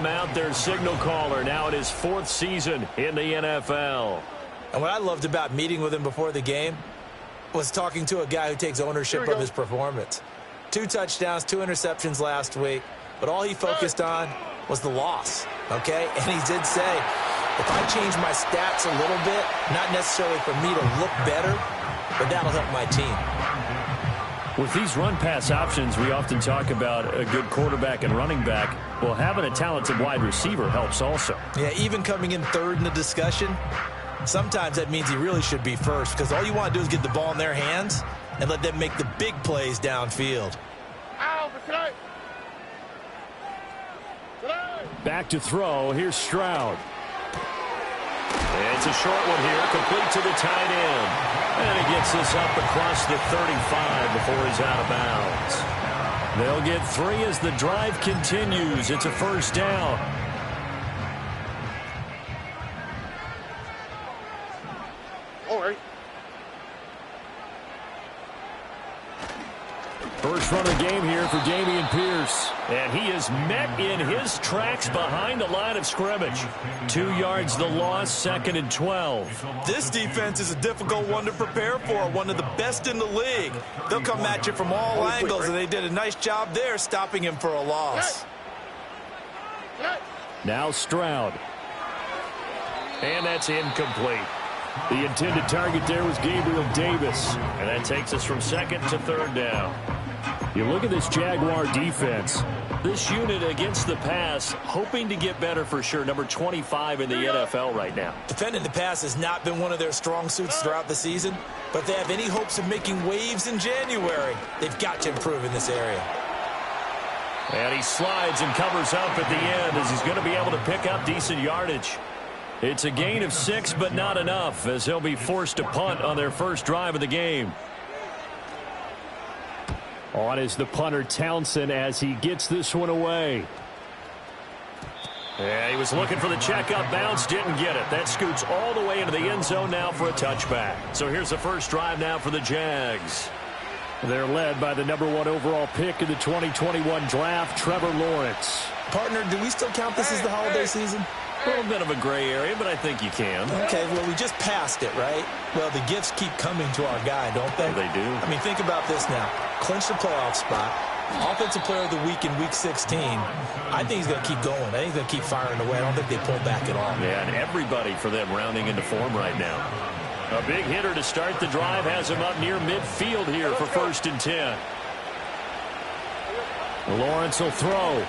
him out, their signal caller, now in his 4th season in the NFL. And what I loved about meeting with him before the game was talking to a guy who takes ownership of his performance. 2 touchdowns, 2 interceptions last week, but all he focused on was the loss, okay? And he did say, if I change my stats a little bit, not necessarily for me to look better, but that'll help my team. With these run-pass options, we often talk about a good quarterback and running back. Well, having a talented wide receiver helps also. Yeah, even coming in third in the discussion, sometimes that means he really should be first, because all you want to do is get the ball in their hands and let them make the big plays downfield. Back to throw. Here's Stroud. It's a short one here, complete to the tight end. And he gets this up across the 35 before he's out of bounds. They'll get 3 as the drive continues. It's a first down. All right. First run of the game here for Dameon Pierce. And he is met in his tracks behind the line of scrimmage. 2 yards the loss, 2nd and 12. This defense is a difficult one to prepare for, one of the best in the league. They'll come at you from all angles, and they did a nice job there stopping him for a loss. Now Stroud. And that's incomplete. The intended target there was Gabriel Davis. And that takes us from 2nd to 3rd down. You look at this Jaguar defense. This unit against the pass, hoping to get better for sure. Number 25 in the NFL right now. Defending the pass has not been one of their strong suits throughout the season, but if they have any hopes of making waves in January, they've got to improve in this area. And he slides and covers up at the end as he's going to be able to pick up decent yardage. It's a gain of 6, but not enough, as they'll be forced to punt on their first drive of the game. On is the punter, Townsend, as he gets this one away. Yeah, he was looking for the check-up bounce, didn't get it. That scoots all the way into the end zone now for a touchback. So here's the first drive now for the Jags. They're led by the number 1 overall pick in the 2021 draft, Trevor Lawrence. Partner, do we still count this as the holiday season? A little bit of a gray area, but I think you can. Okay, well, we just passed it, right? Well, the gifts keep coming to our guy, don't they? They do. I mean, think about this now. Clinch the playoff spot. Offensive player of the week in Week 16. I think he's going to keep going. I think he's going to keep firing away. I don't think they pull back at all. Yeah, and everybody for them rounding into form right now. A big hitter to start the drive has him up near midfield here for 1st and 10. Lawrence will throw.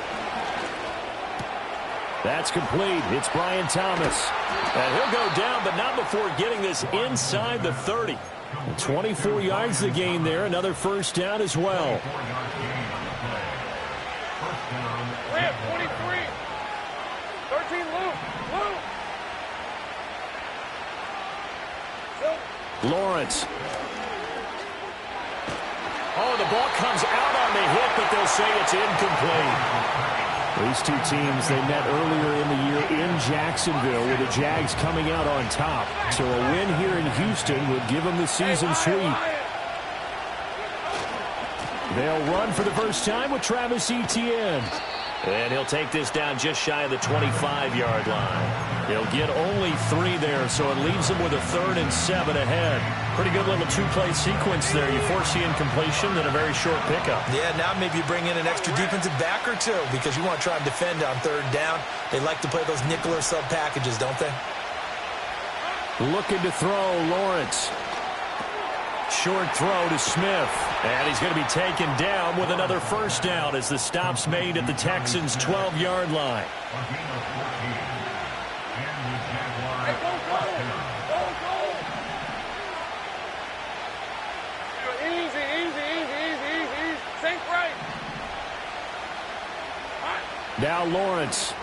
That's complete. It's Brian Thomas. And he'll go down, but not before getting this inside the 30. 24 yards the gain there. Another first down as well. 23. 13, Lou. Lawrence. Oh, the ball comes out on the hit, but they'll say it's incomplete. These two teams, they met earlier in the year in Jacksonville with the Jags coming out on top. So a win here in Houston would give them the season sweep. They'll run for the first time with Travis Etienne. And he'll take this down just shy of the 25-yard line. He'll get only 3 there, so it leaves them with a 3rd and 7 ahead. Pretty good little 2-play sequence there. You force the incompletion, then a very short pickup. Yeah, now maybe you bring in an extra defensive back or 2 because you want to try and defend on 3rd down. They like to play those nickel or sub packages, don't they? Looking to throw, Lawrence. Short throw to Smith. And he's going to be taken down with another first down as the stop's made at the Texans' 12-yard line. Now Lawrence.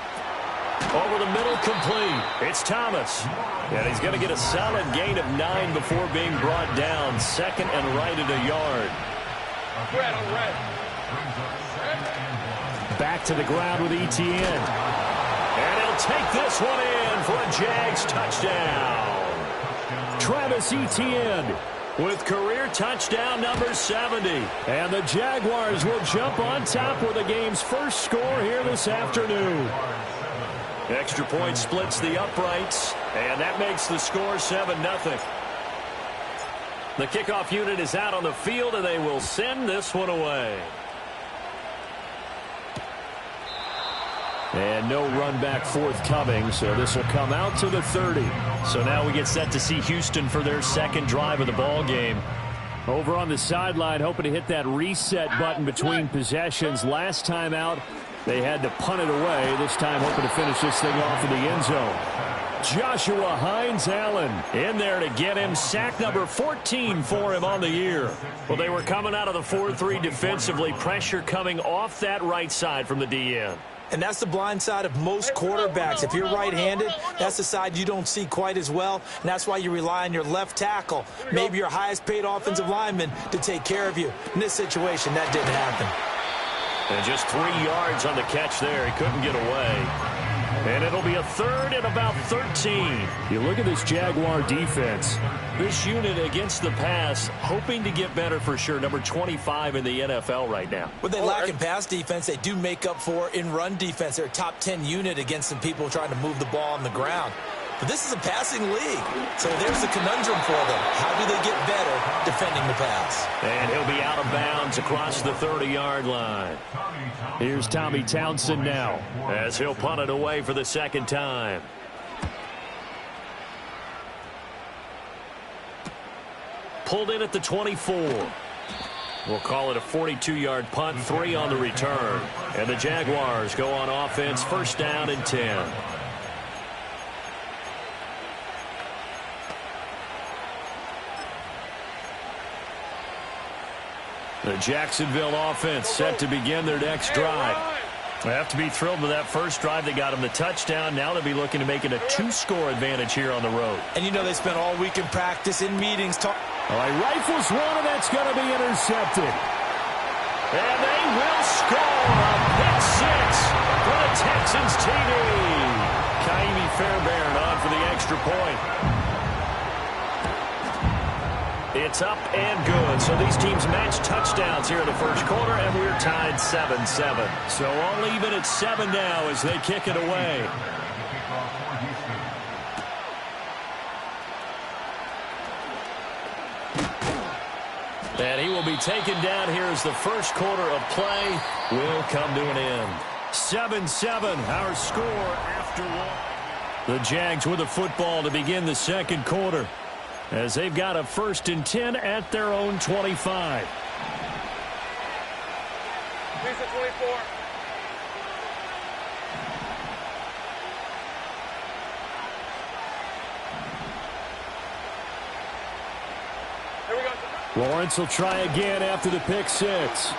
Over the middle, complete. It's Thomas. And he's going to get a solid gain of 9 before being brought down. 2nd and right at a yard. Back to the ground with Etienne. And he'll take this one in for a Jags touchdown. Travis Etienne with career touchdown number 70. And the Jaguars will jump on top with the game's first score here this afternoon. Extra point splits the uprights, and that makes the score 7-0. The kickoff unit is out on the field, and they will send this one away. And no run back forthcoming, so this will come out to the 30. So now we get set to see Houston for their second drive of the ball game. Over on the sideline, hoping to hit that reset button between possessions. Last time out, they had to punt it away. This time hoping to finish this thing off in the end zone. Joshua Hines-Allen in there to get him. Sack number 14 for him on the year. Well, they were coming out of the 4-3 defensively. Pressure coming off that right side from the DN. And that's the blind side of most quarterbacks. If you're right-handed, that's the side you don't see quite as well. And that's why you rely on your left tackle, maybe your highest-paid offensive lineman, to take care of you. In this situation, that didn't happen. And just 3 yards on the catch there. He couldn't get away. And it'll be a third and about 13. You look at this Jaguar defense. This unit against the pass, hoping to get better for sure. Number 25 in the NFL right now. What they lack in pass defense, they do make up for in run defense. They're a top 10 unit against some people trying to move the ball on the ground. But this is a passing league. So there's the conundrum for them. How do they get better defending the pass? And he'll be out of bounds across the 30-yard line. Here's Tommy Townsend now as he'll punt it away for the second time. Pulled in at the 24. We'll call it a 42-yard punt, 3 on the return. And the Jaguars go on offense, first down and 10. The Jacksonville offense set to begin their next drive. They have to be thrilled with that first drive. They got them the touchdown. Now they'll be looking to make it a 2-score advantage here on the road. And you know they spent all week in practice, in meetings. All right, rifles one, and that's going to be intercepted. And they will score a pick 6 for the Texans TD. Kaimi Fairbairn on for the extra point. It's up and good. So these teams match touchdowns here in the first quarter, and we're tied 7-7. So all even at 7 now as they kick it away. And he will be taken down here as the first quarter of play will come to an end. 7-7, our score after one. The Jags with the football to begin the second quarter, as they've got a 1st and 10 at their own 25. Here's the 24. Here we go. Lawrence will try again after the pick 6.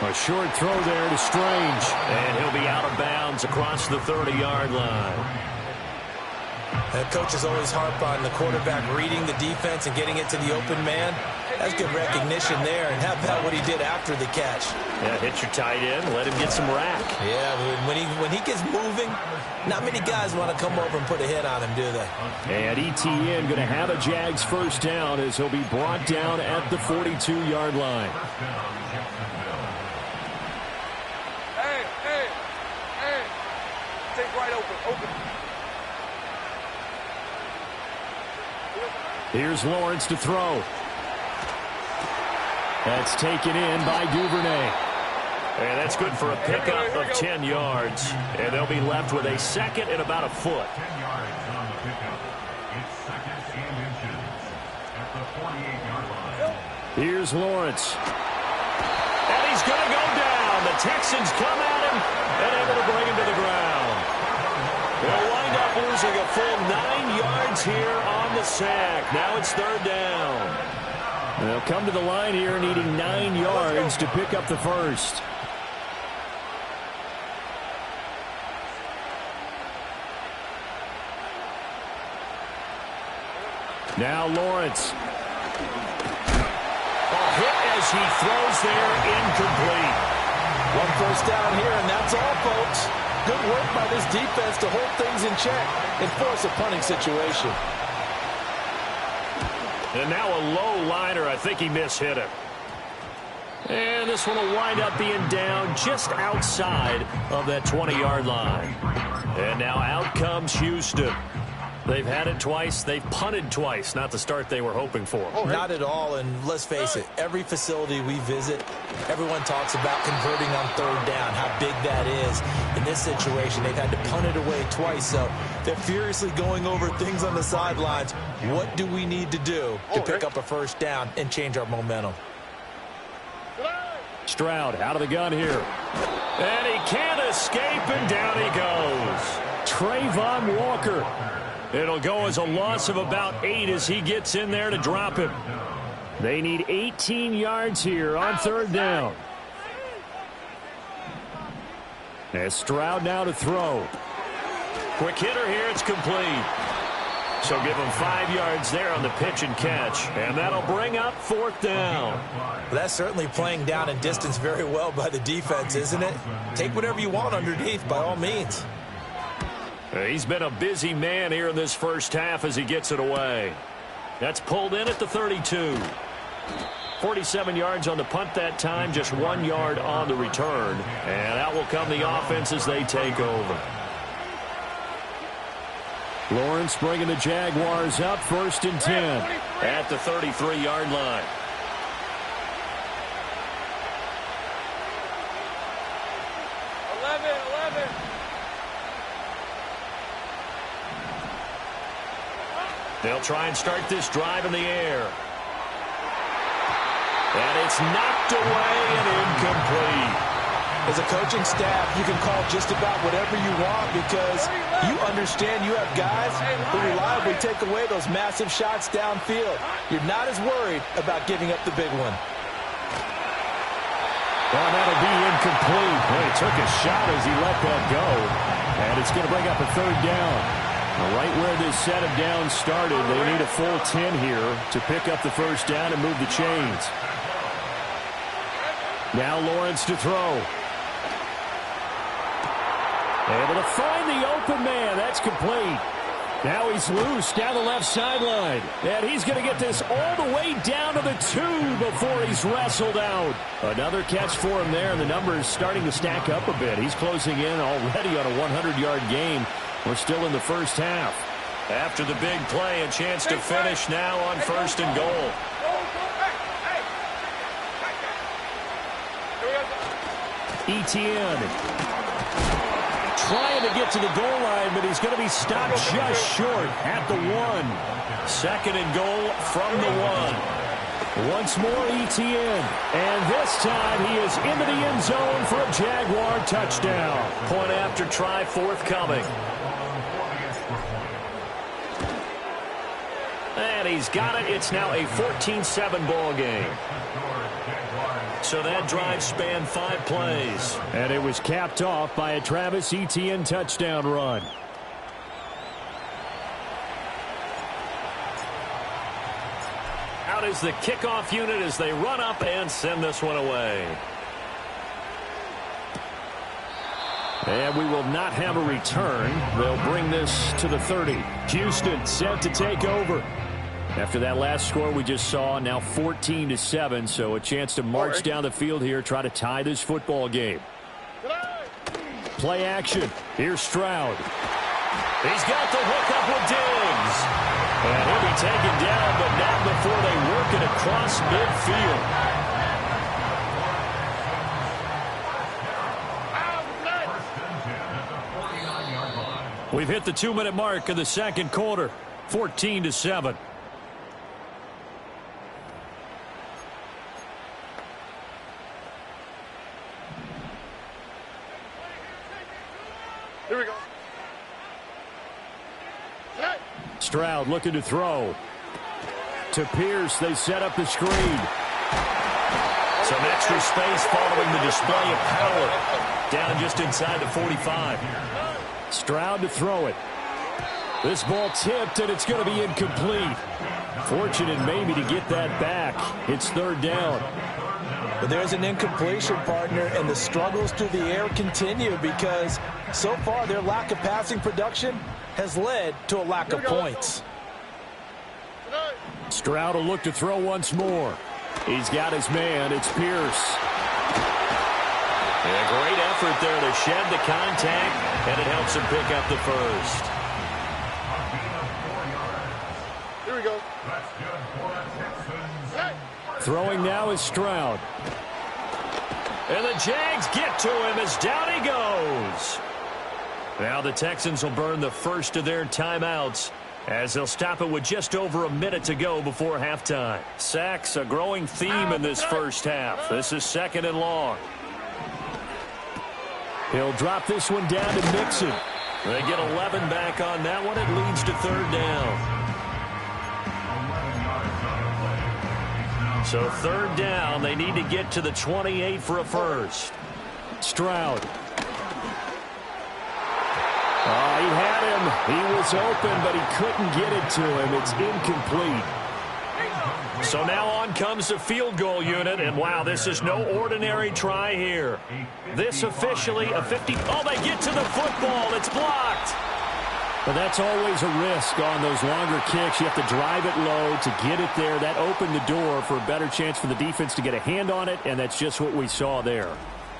A short throw there to Strange, and he'll be out of bounds across the 30-yard line. The coaches always harp on the quarterback reading the defense and getting it to the open man. That's good recognition there. And how about what he did after the catch? Yeah, hit your tight end, let him get some rack. Yeah, when he gets moving, not many guys want to come over and put a hit on him, do they? And ETN going to have a Jags first down as he'll be brought down at the 42-yard line. Hey. Take right open. Here's Lawrence to throw. That's taken in by Duvernay. And that's good for a pickup of 10 yards. And they'll be left with a second and about a foot. 10 yards on the pickup. It's 2nd and inches at the 48-yard line. Here's Lawrence. And he's going to go down. The Texans come at him and able to bring him to the ground. They'll wind up losing a full 9 yards here on the sack. Now it's 3rd down. They'll come to the line here needing 9 yards to pick up the first. Now Lawrence. A hit as he throws there, incomplete. 1 first down here, and that's all, folks. Good work by this defense to hold things in check and force a punting situation. And now a low liner. I think he mishit him. And this one will wind up being down just outside of that 20-yard line. And now out comes Houston. They've had it twice. They've punted twice. Not the start they were hoping for. Not at all, and let's face it, every facility we visit, everyone talks about converting on third down, how big that is. In this situation, they've had to punt it away twice, so they're furiously going over things on the sidelines. What do we need to do to pick up a first down and change our momentum? Stroud out of the gun here. And he can't escape, and down he goes. Trayvon Walker. It'll go as a loss of about 8 as he gets in there to drop him. They need 18 yards here on third down. As Stroud now to throw. Quick hitter here, it's complete. So give him 5 yards there on the pitch and catch. And that'll bring up fourth down. Well, that's certainly playing down and distance very well by the defense, isn't it? Take whatever you want underneath, by all means. He's been a busy man here in this first half as he gets it away. That's pulled in at the 32. 47 yards on the punt that time, just 1 yard on the return. And out will come the offense as they take over. Lawrence bringing the Jaguars up, 1st and 10 at the 33-yard line. They'll try and start this drive in the air. And it's knocked away and incomplete. As a coaching staff, you can call just about whatever you want because you understand you have guys who reliably take away those massive shots downfield. You're not as worried about giving up the big one. Well, that'll be incomplete. Well, he took a shot as he let that go. And it's going to bring up a third down. Right where this set of downs started, they need a full 10 here to pick up the first down and move the chains. Now Lawrence to throw. Able to find the open man. That's complete. Now he's loose down the left sideline. And he's going to get this all the way down to the 2 before he's wrestled out. Another catch for him there, and the numbers starting to stack up a bit. He's closing in already on a 100-yard game. We're still in the first half. After the big play, a chance to finish now on 1st and goal. Etienne trying to get to the goal line, but he's going to be stopped just short at the 1. 2nd and goal from the 1. Once more Etienne, and this time he is into the end zone for a Jaguar touchdown. Point after try forthcoming. And he's got it. It's now a 14-7 ball game. So that drive spanned 5 plays. And it was capped off by a Travis Etienne touchdown run. Out is the kickoff unit as they run up and send this one away. And we will not have a return. They'll bring this to the 30. Houston set to take over. After that last score we just saw, now 14-7, so a chance to march down the field here, try to tie this football game. Play action. Here's Stroud. He's got the hook up with Diggs. And he'll be taken down, but not before they work it across midfield. We've hit the 2-minute mark of the second quarter, 14-7. Here we go. Stroud looking to throw. To Pierce, they set up the screen. Some extra space following the display of power. Down just inside the 45. Stroud to throw it. This ball tipped, and it's going to be incomplete. Fortunate maybe to get that back. It's third down. But there's an incompletion, partner, and the struggles through the air continue because so far their lack of passing production has led to a lack of points. Stroud will look to throw once more. He's got his man. It's Pierce. And a great effort effort there to shed the contact, and it helps him pick up the first. Here we go. That's good for the Texans. Throwing now is Stroud. And the Jags get to him as down he goes. Now the Texans will burn the first of their timeouts as they'll stop it with just over a minute to go before halftime. Sacks, a growing theme in this first half. This is 2nd and long. He'll drop this one down to Mixon. They get 11 back on that one. It leads to 3rd down. So 3rd down, they need to get to the 28 for a first. Stroud. Oh, he had him. He was open, but he couldn't get it to him. It's incomplete. So now on comes the field goal unit, and wow, this is no ordinary try here. This officially a 50. Oh, they get to the football. It's blocked. But that's always a risk on those longer kicks. You have to drive it low to get it there. That opened the door for a better chance for the defense to get a hand on it, and that's just what we saw there.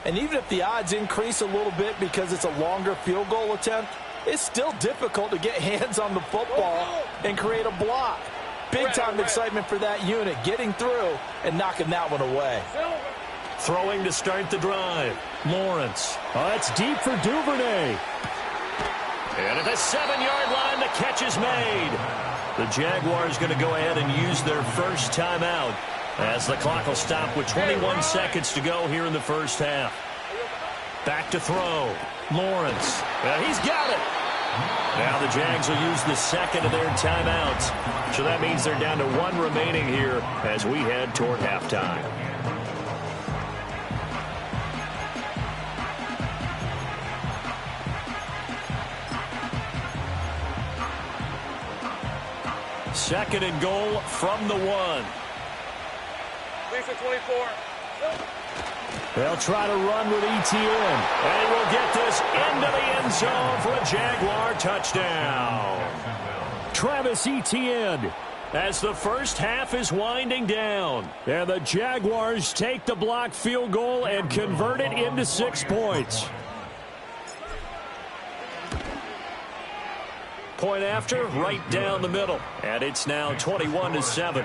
And even if the odds increase a little bit because it's a longer field goal attempt, it's still difficult to get hands on the football and create a block. Big-time excitement for that unit, getting through and knocking that one away. Throwing to start the drive. Lawrence. Oh, that's deep for Duvernay. And at the 7-yard line, the catch is made. The Jaguars going to go ahead and use their first timeout as the clock will stop with 21 seconds to go here in the first half. Back to throw. Lawrence. He's got it. Now the Jags will use the second of their timeouts. So that means they're down to 1 remaining here as we head toward halftime. Second and goal from the 1. Lisa 24. They'll try to run with ETN. And he will get this into the end zone for a Jaguar touchdown. Travis Etienne as the first half is winding down. And the Jaguars take the blocked field goal and convert it into 6 points. Point after, right down the middle. And it's now 21-7.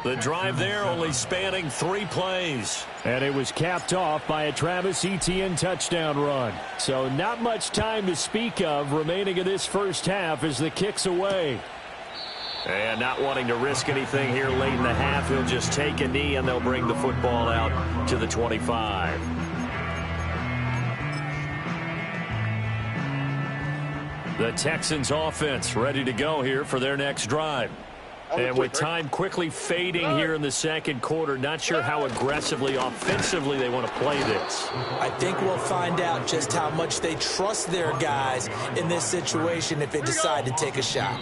The drive there only spanning 3 plays. And it was capped off by a Travis Etienne touchdown run. So not much time to speak of remaining in this first half as the kick's away. And not wanting to risk anything here late in the half, he'll just take a knee and they'll bring the football out to the 25. The Texans offense ready to go here for their next drive. And with time quickly fading here in the second quarter, not sure how aggressively, offensively they want to play this. I think we'll find out just how much they trust their guys in this situation if they decide to take a shot.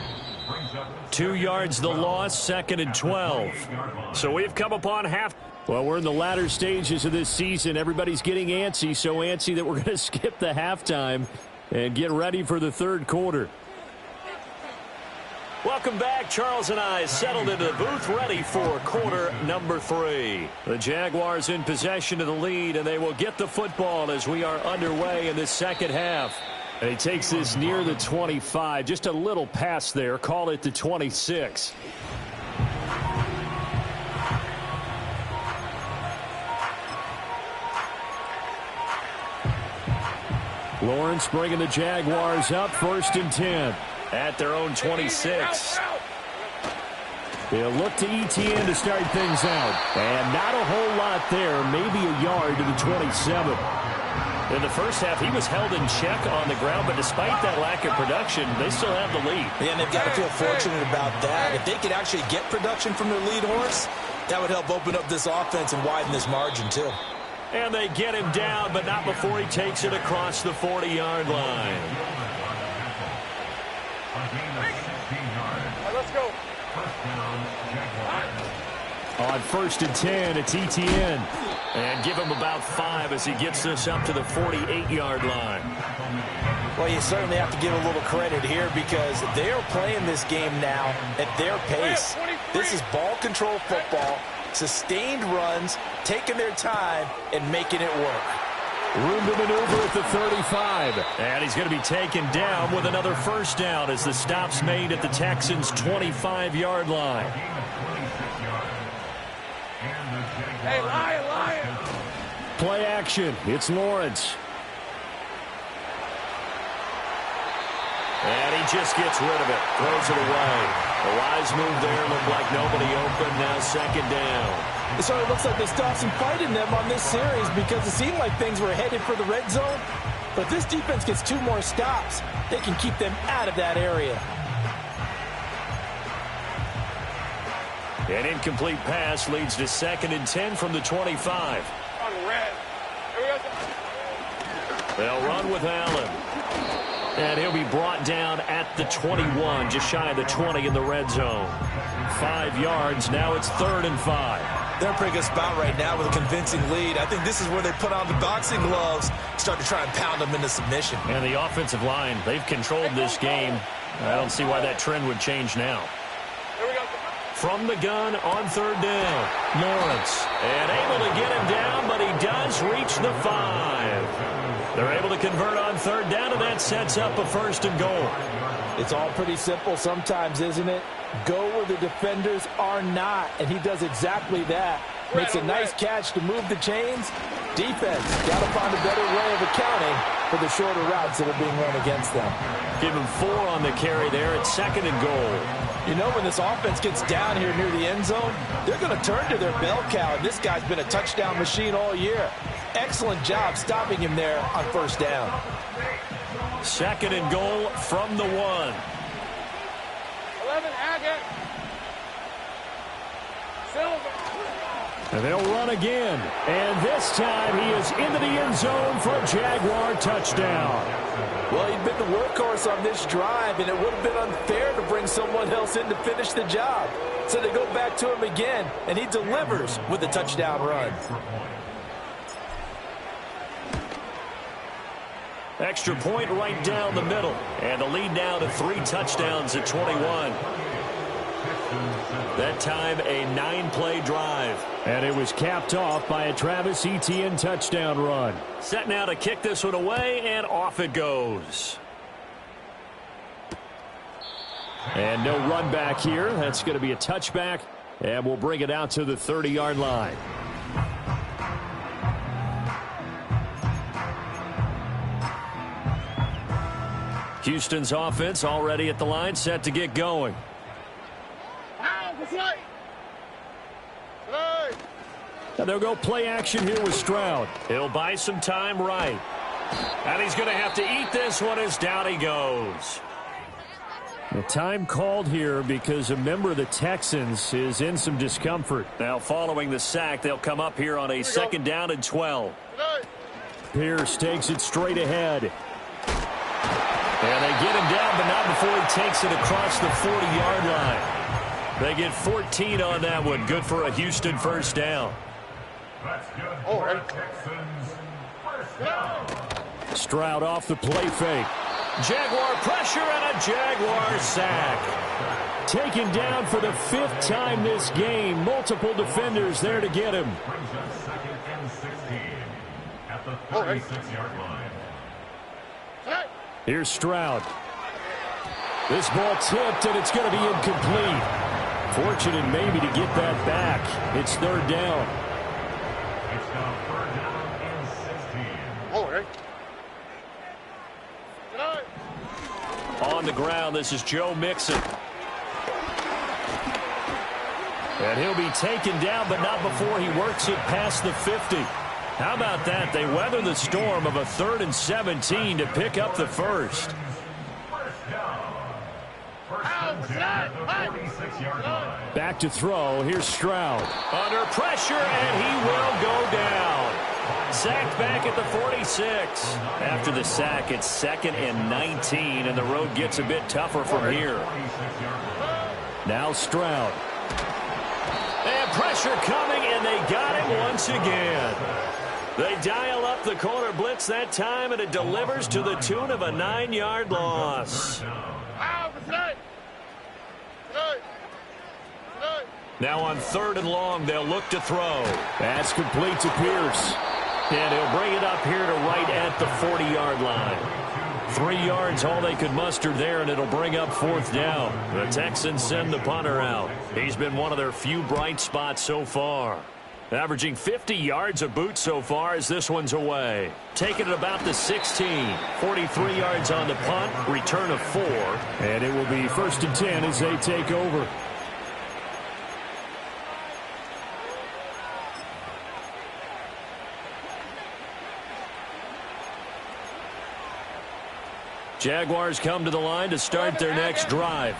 2 yards the loss, 2nd and 12. So we've come upon half. Well, we're in the latter stages of this season. Everybody's getting antsy, so antsy that we're going to skip the halftime and get ready for the third quarter. Welcome back. Charles and I settled into the booth ready for quarter number 3. The Jaguars in possession of the lead, and they will get the football as we are underway in this second half. And he takes this near the 25. Just a little pass there. Call it the 26. Lawrence bringing the Jaguars up 1st and 10. At their own 26. They'll look to ETN to start things out. And not a whole lot there. Maybe a yard to the 27. In the first half, he was held in check on the ground, but despite that lack of production, they still have the lead. Yeah, and they've got to feel fortunate about that. If they could actually get production from their lead horse, that would help open up this offense and widen this margin, too. And they get him down, but not before he takes it across the 40-yard line. Let's go. On 1st and 10, it's ETN. And give him about 5 as he gets this up to the 48-yard line. Well, you certainly have to give a little credit here because they are playing this game now at their pace. This is ball control football, sustained runs, taking their time, and making it work. Room to maneuver at the 35. And he's going to be taken down with another first down as the stop's made at the Texans' 25-yard line. Hey, Lion! Play action. It's Lawrence. And he just gets rid of it. Throws it away. A wise move there. Looked like nobody open. Now second down. It certainly looks like they stopped some fight in them on this series because it seemed like things were headed for the red zone. But this defense gets 2 more stops. They can keep them out of that area. An incomplete pass leads to 2nd and 10 from the 25. On red. They'll run with Allen. And he'll be brought down at the 21, just shy of the 20 in the red zone. 5 yards. Now it's 3rd and 5. They're in a pretty good spot right now with a convincing lead. I think this is where they put on the boxing gloves, start to try and pound them into submission. And the offensive line, they've controlled this game. I don't see why that trend would change now. From the gun on 3rd down, Lawrence. And able to get him down, but he does reach the 5. They're able to convert on 3rd down, and that sets up a 1st and goal. It's all pretty simple sometimes, isn't it? Go where the defenders are not, and he does exactly that. Makes a nice catch to move the chains. Defense got to find a better way of accounting for the shorter routes that are being run against them. Give him 4 on the carry there at 2nd and goal. You know, when this offense gets down here near the end zone, they're going to turn to their bell cow, and this guy's been a touchdown machine all year. Excellent job stopping him there on 1st down. 2nd and goal from the 1. 11, Hackett. Silver. And they'll run again. And this time he is into the end zone for a Jaguar touchdown. Well, he'd been the workhorse on this drive, and it would have been unfair to bring someone else in to finish the job. So they go back to him again, and he delivers with a touchdown run. Extra point right down the middle. And the lead now to 3 touchdowns at 21. That time a 9-play drive. And it was capped off by a Travis Etienne touchdown run. Set now to kick this one away, and off it goes. And no run back here. That's going to be a touchback. And we'll bring it out to the 30-yard line. Houston's offense already at the line, set to get going. Now they'll go play action here with Stroud. He'll buy some time right. And he's going to have to eat this one as down he goes. The time called here because a member of the Texans is in some discomfort. Now following the sack, they'll come up here on a 2nd down and 12. Pierce takes it straight ahead. And they get him down, but not before he takes it across the 40-yard line. They get 14 on that one. Good for a Houston 1st down. That's good for the Texans. 1st down. Stroud off the play fake. Jaguar pressure and a Jaguar sack. Taken down for the 5th time this game. Multiple defenders there to get him. Brings us 2nd and 16 at the 36-yard line. Here's Stroud. This ball tipped, and it's going to be incomplete. Fortunate maybe to get that back. It's 3rd down. It's now 3rd down and 16. On the ground, this is Joe Mixon. And he'll be taken down, but not before he works it past the 50. How about that? They weather the storm of a 3rd and 17 to pick up the 1st. Back to throw. Here's Stroud. Under pressure, and he will go down. Sacked back at the 46. After the sack, it's 2nd and 19, and the road gets a bit tougher from here. Now Stroud. And pressure coming, and they got him once again. They dial up the corner blitz that time, and it delivers to the tune of a 9-yard loss. Now on 3rd and long, they'll look to throw. That's complete to Pierce. And he'll bring it up here to right at the 40-yard line. 3 yards, all they could muster there, and it'll bring up 4th down. The Texans send the punter out. He's been one of their few bright spots so far. Averaging 50 yards a boot so far as this one's away. Taking it about the 16. 43 yards on the punt. Return of 4. And it will be 1st and 10 as they take over. Jaguars come to the line to start their next drive.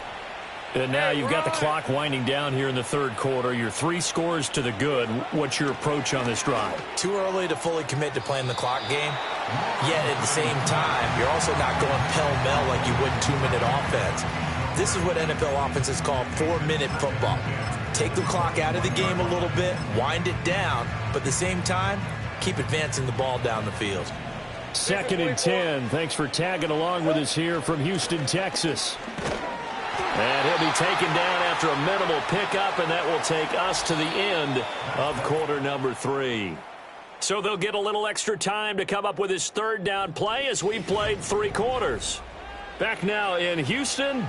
And now you've got the clock winding down here in the 3rd quarter. You're 3 scores to the good. What's your approach on this drive? Too early to fully commit to playing the clock game. Yet at the same time, you're also not going pell-mell like you would in 2-minute offense. This is what NFL offenses call 4-minute football. Take the clock out of the game a little bit, wind it down, but at the same time, keep advancing the ball down the field. 2nd and 10. Thanks for tagging along with us here from Houston, Texas. And he'll be taken down after a minimal pickup, and that will take us to the end of quarter number 3. So they'll get a little extra time to come up with his 3rd down play as we played 3 quarters. Back now in Houston.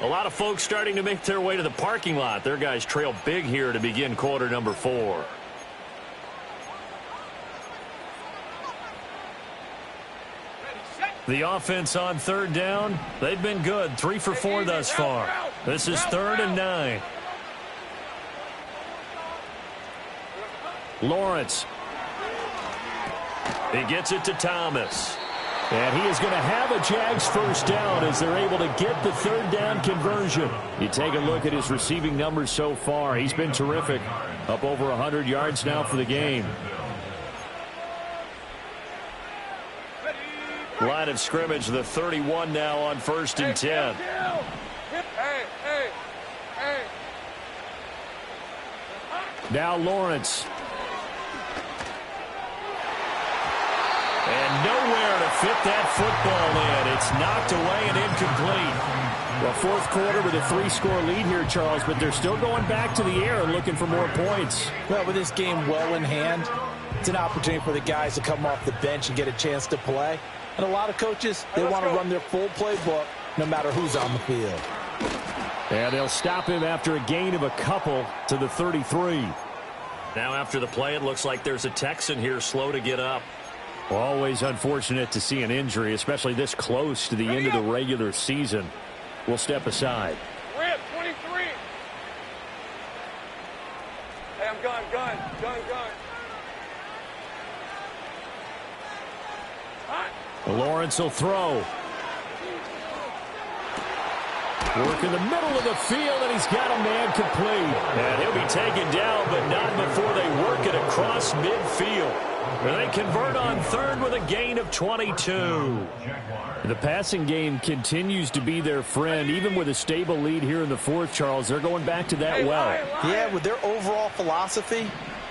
A lot of folks starting to make their way to the parking lot. Their guys trail big here to begin quarter number 4. The offense on 3rd down, they've been good. 3 for 4 thus far. This is 3rd and 9. Lawrence. He gets it to Thomas. And he is going to have a Jags 1st down as they're able to get the 3rd down conversion. You take a look at his receiving numbers so far. He's been terrific. Up over 100 yards now for the game. Line of scrimmage, the 31 now on 1st and 10. Now Lawrence. And nowhere to fit that football in. It's knocked away and incomplete. Well, 4th quarter with a 3-score lead here, Charles, but they're still going back to the air and looking for more points. Well, with this game well in hand, it's an opportunity for the guys to come off the bench and get a chance to play. And a lot of coaches, they want to run their full playbook no matter who's on the field. And they'll stop him after a gain of a couple to the 33. Now after the play, it looks like there's a Texan here slow to get up. Always unfortunate to see an injury, especially this close to the end of the regular season. We'll step aside. Rip, 23. Hey, I'm gun. Lawrence will throw. Work in the middle of the field, and he's got a man complete. And he'll be taken down, but not before they work it across midfield. And they convert on 3rd with a gain of 22. The passing game continues to be their friend, even with a stable lead here in the 4th, Charles. They're going back to that well. Yeah, with their overall philosophy,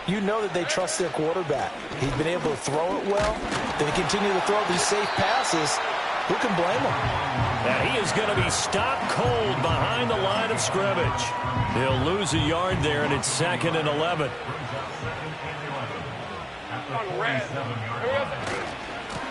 you know that they trust their quarterback. He's been able to throw it well. They continue to throw these safe passes. Who can blame him? And he is going to be stopped cold behind the line of scrimmage. He'll lose a yard there, and it's 2nd and 11.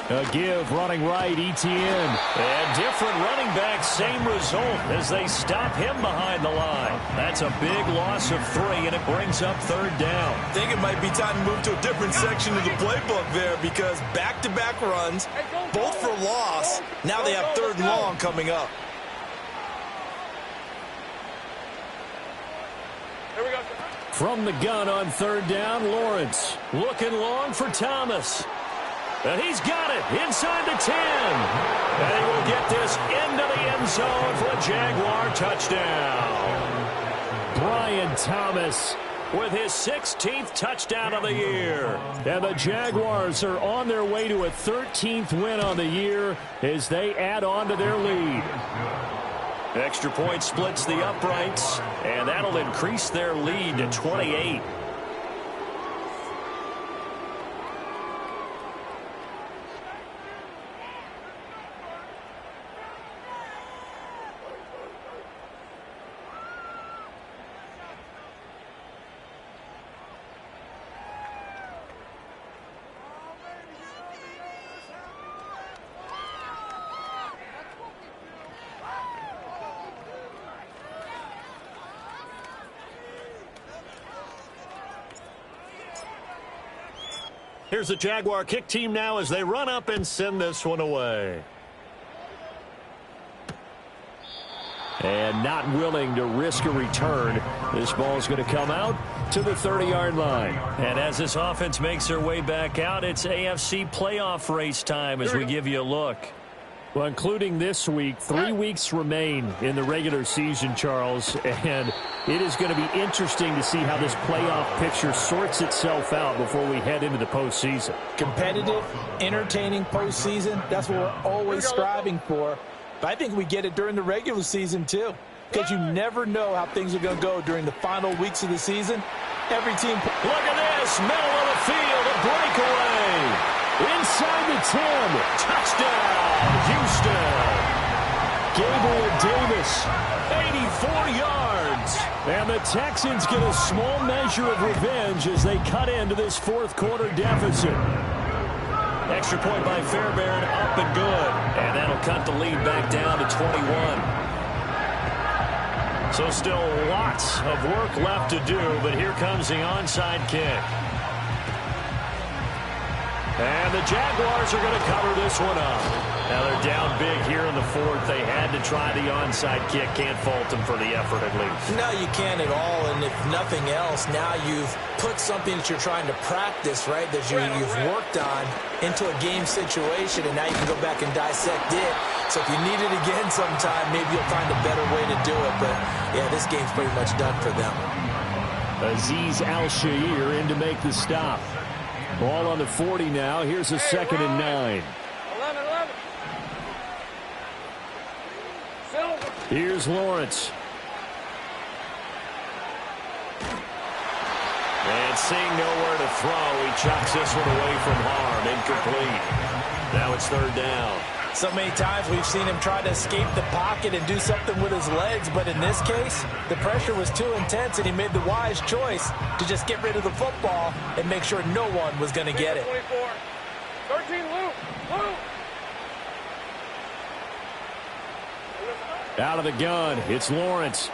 A give, running right, Etienne. And different running back, same result as they stop him behind the line. That's a big loss of 3, and it brings up 3rd down. I think it might be time to move to a different section of the playbook there because back-to-back runs, both for loss. Now they have 3rd and long coming up. Here we go. From the gun on 3rd down, Lawrence. Looking long for Thomas. And he's got it inside the 10. And he will get this into the end zone for a Jaguar touchdown. Brian Thomas with his 16th touchdown of the year. And the Jaguars are on their way to a 13th win on the year as they add on to their lead. Extra point splits the uprights, and that'll increase their lead to 28. Here's the Jaguar kick team now as they run up and send this one away. And not willing to risk a return. This ball is going to come out to the 30-yard line. And as this offense makes their way back out, it's AFC playoff race time as we give you a look. Well, including this week, 3 weeks remain in the regular season, Charles, and it is going to be interesting to see how this playoff picture sorts itself out before we head into the postseason. Competitive, entertaining postseason, that's what we're always striving for. But I think we get it during the regular season, too, because you never know how things are going to go during the final weeks of the season. Every team... Look at this, middle of the field, a breakaway. Inside the 10, touchdown, Houston. Gabriel Davis, 84 yards. And the Texans get a small measure of revenge as they cut into this fourth quarter deficit. Extra point by Fairbairn, up and good. And that'll cut the lead back down to 21. So still lots of work left to do, but here comes the onside kick. And the Jaguars are going to cover this one up. Now they're down big here in the fourth. They had to try the onside kick. Can't fault them for the effort at least. No, you can't at all. And if nothing else, now you've put something that you're trying to practice, right, that you've worked on into a game situation, and now you can go back and dissect it. So if you need it again sometime, maybe you'll find a better way to do it. But, yeah, this game's pretty much done for them. Azeez Al-Shaair in to make the stop. Ball on the 40 now. Here's a 2nd and 9. 11. Silver. Here's Lawrence. And seeing nowhere to throw, he chucks this one away from harm. Incomplete. Now it's 3rd down. So many times we've seen him try to escape the pocket and do something with his legs, but in this case, the pressure was too intense, and he made the wise choice to just get rid of the football and make sure no one was going to get it. 24. 13, Luke. Out of the gun, it's Lawrence.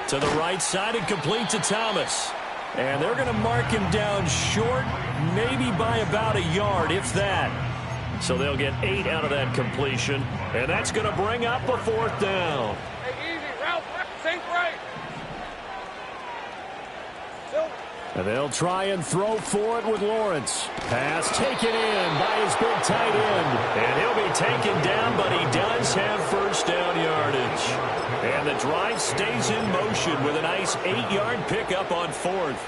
To the right side and complete to Thomas. And they're going to mark him down short, maybe by about a yard, if that. So they'll get 8 out of that completion. And that's going to bring up a 4th down. Hey, easy. Ralph, sink right. Silver. And they'll try and throw for it with Lawrence. Pass taken in by his big tight end. And he'll be taken down, but he does have 1st down yardage. And the drive stays in motion with a nice 8-yard pickup on 4th.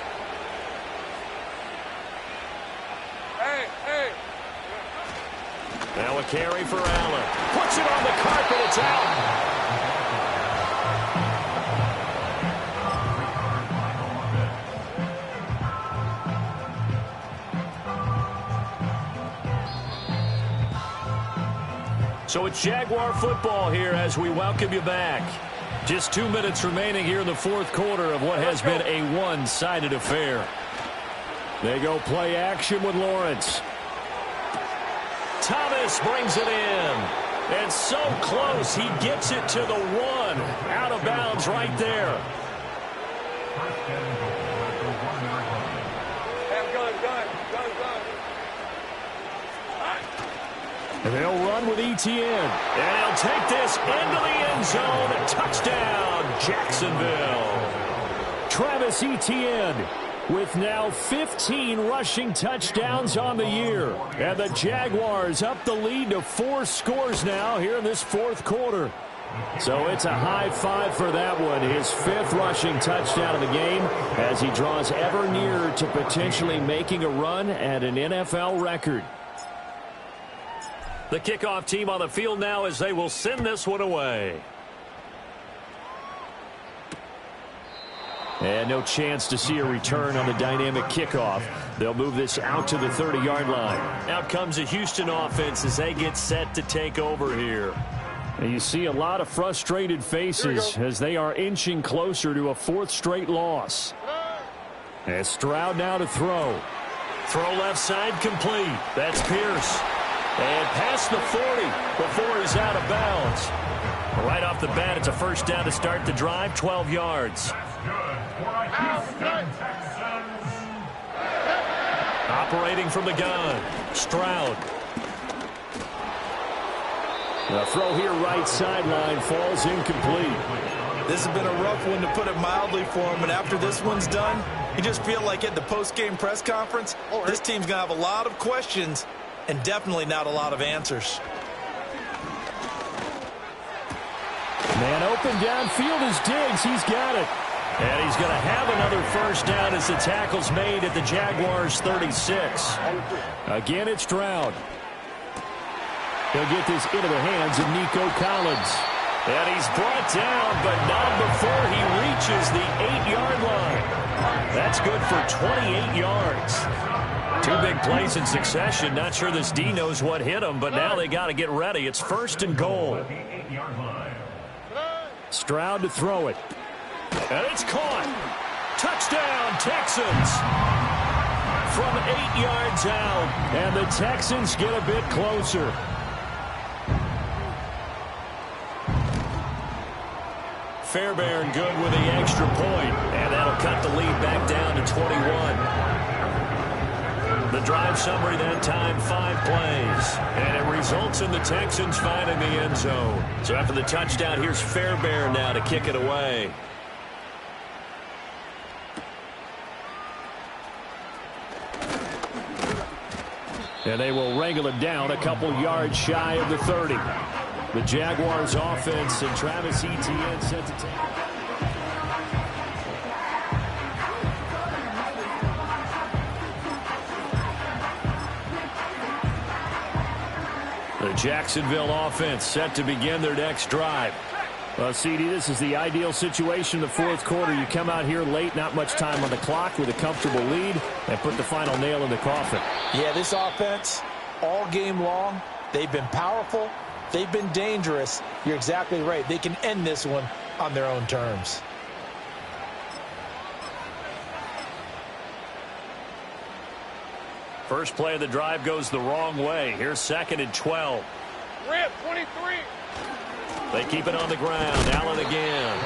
Hey. Now a carry for Allen. Puts it on the carpet. It's out. So it's Jaguar football here as we welcome you back. Just 2 minutes remaining here in the fourth quarter of what has been a one-sided affair. They go play action with Lawrence. Thomas brings it in. And so close, he gets it to the 1. Out of bounds right there. And they'll run with Etienne. And he'll take this into the end zone. Touchdown, Jacksonville. Travis Etienne with now 15 rushing touchdowns on the year. And the Jaguars up the lead to 4 scores now here in this fourth quarter. So it's a high five for that one. His 5th rushing touchdown of the game as he draws ever nearer to potentially making a run at an NFL record. The kickoff team on the field now as they will send this one away. And no chance to see a return on the dynamic kickoff. They'll move this out to the 30-yard line. Out comes the Houston offense as they get set to take over here. And you see a lot of frustrated faces as they are inching closer to a 4th straight loss. And Stroud now to throw. Throw left side complete. That's Pierce. And past the 40 before he's out of bounds. Right off the bat, it's a 1st down to start the drive, 12 yards. Operating from the gun, Stroud. The throw here right sideline falls incomplete. This has been a rough one, to put it mildly, for him. And after this one's done, you just feel like at the post-game press conference, this team's going to have a lot of questions and definitely not a lot of answers. Man open downfield is Diggs. He's got it. And he's going to have another first down as the tackle's made at the Jaguars' 36. Again, it's Stroud. He'll get this into the hands of Nico Collins. And he's brought down, but not before he reaches the 8-yard line. That's good for 28 yards. Two big plays in succession. Not sure this D knows what hit him, but now they got to get ready. It's 1st and goal. Stroud to throw it. And it's caught. Touchdown, Texans. From 8 yards out, and the Texans get a bit closer. Fairbairn good with the extra point, and that'll cut the lead back down to 21. The drive summary that time, 5 plays, and it results in the Texans finding the end zone. So after the touchdown, here's Fairbairn now to kick it away. And they will wrangle it down a couple yards shy of the 30. The Jaguars offense and Travis Etienne set to take. The Jacksonville offense set to begin their next drive. Well, CD, this is the ideal situation in the fourth quarter. You come out here late, not much time on the clock, with a comfortable lead, and put the final nail in the coffin. Yeah, this offense, all game long, they've been powerful. They've been dangerous. You're exactly right. They can end this one on their own terms. First play of the drive goes the wrong way. Here's 2nd and 12. Rip, 23. They keep it on the ground. Allen again.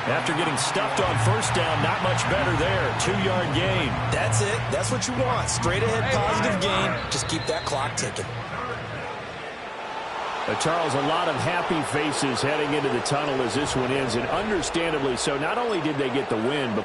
After getting stuffed on first down, not much better there. 2-yard gain. That's it. That's what you want. Straight ahead positive gain. Just keep that clock ticking. Charles, a lot of happy faces heading into the tunnel as this one ends, and understandably so. Not only did they get the win, but